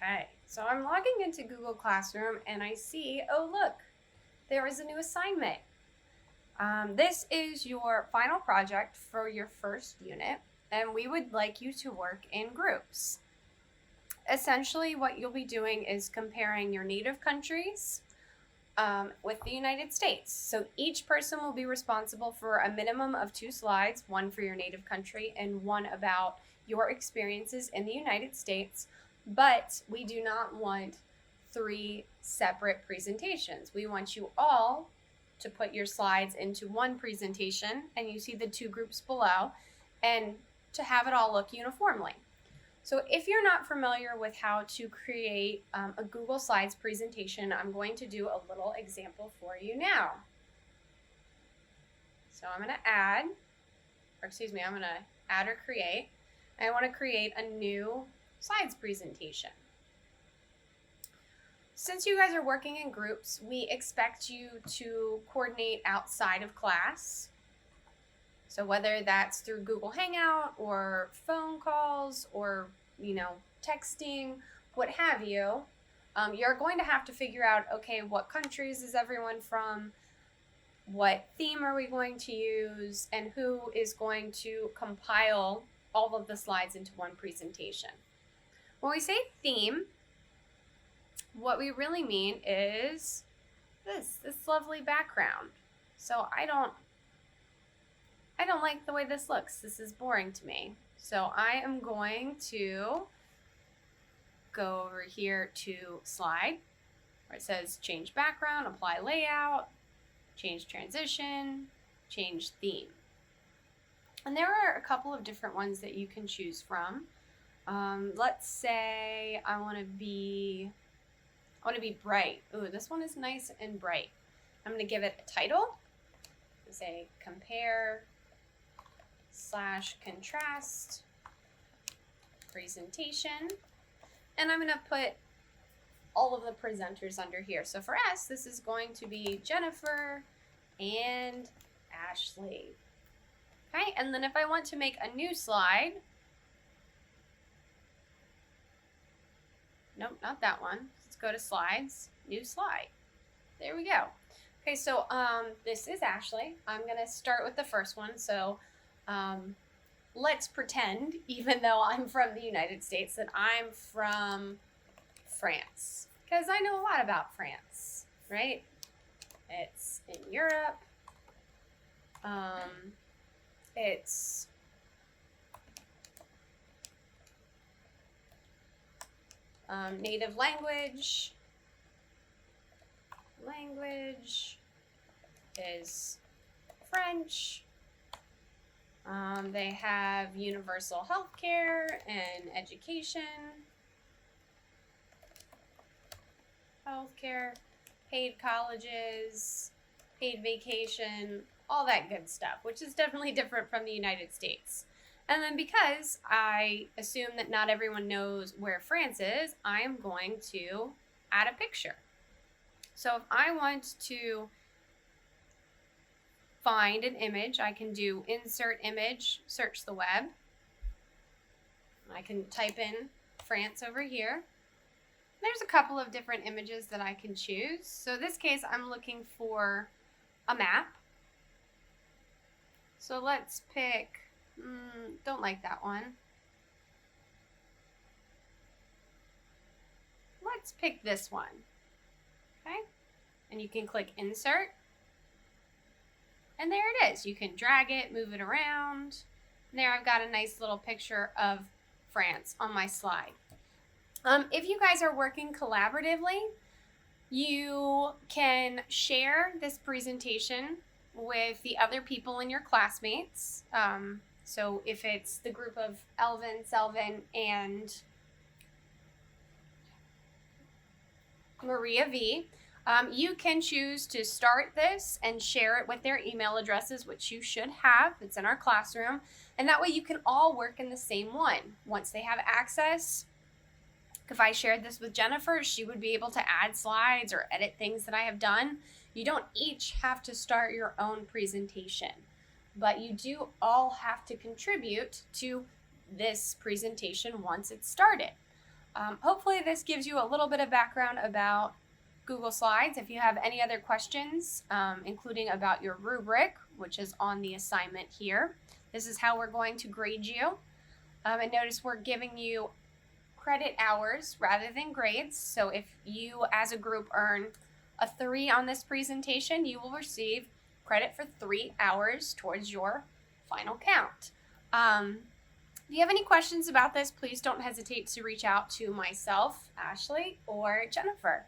Okay, so I'm logging into Google Classroom and I see, oh look, there is a new assignment. This is your final project for your first unit, and we would like you to work in groups. Essentially, what you'll be doing is comparing your native countries with the United States. So each person will be responsible for a minimum of 2 slides, one for your native country and one about your experiences in the United States. But we do not want 3 separate presentations. We want you all to put your slides into one presentation, and you see the 2 groups below, and to have it all look uniformly. So if you're not familiar with how to create a Google Slides presentation, I'm going to do a little example for you now. So I'm going to add or create. I want to create a new slides presentation. Since you guys are working in groups, we expect you to coordinate outside of class. So whether that's through Google Hangout or phone calls or, texting, what have you, you're going to have to figure out, okay, what countries is everyone from? What theme are we going to use? And who is going to compile all of the slides into one presentation? When we say theme, what we really mean is this lovely background. So I don't like the way this looks. This is boring to me. So I am going to go over here to slide where it says change background, apply layout, change transition, change theme. And there are a couple of different ones that you can choose from. Let's say I want to be bright. Ooh, this one is nice and bright. I'm going to give it a title. Say compare/contrast presentation. And I'm going to put all of the presenters under here. So for us, this is going to be Jennifer and Ashley. Okay, and then if I want to make a new slide, nope, not that one. Let's go to slides, new slide. There we go. Okay, so this is Ashley. I'm going to start with the first one. So let's pretend, even though I'm from the United States, that I'm from France, because I know a lot about France, right? It's in Europe. It's native language is French. They have universal health care and education, paid colleges, paid vacation, all that good stuff, which is definitely different from the United States. And then because I assume that not everyone knows where France is, I am going to add a picture. So if I want to find an image, I can do insert image, search the web. I can type in France over here. There's a couple of different images that I can choose. So in this case, I'm looking for a map. So let's pick, don't like that one. Let's pick this one, okay? And you can click insert. And there it is. You can drag it, move it around. And there I've got a nice little picture of France on my slide. If you guys are working collaboratively, you can share this presentation with the other people in your classmates. So if it's the group of Elvin, Selvin, and Maria V, you can choose to start this and share it with their email addresses, which you should have. It's in our classroom. And that way you can all work in the same one. Once they have access, if I shared this with Jennifer, she would be able to add slides or edit things that I have done. You don't each have to start your own presentation, but you do all have to contribute to this presentation once it's started. Hopefully this gives you a little bit of background about Google Slides. If you have any other questions, including about your rubric, which is on the assignment here, this is how we're going to grade you. And notice we're giving you credit hours rather than grades. So if you as a group earn a 3 on this presentation, you will receive credit for 3 hours towards your final count. If you have any questions about this, please don't hesitate to reach out to myself, Ashley, or Jennifer.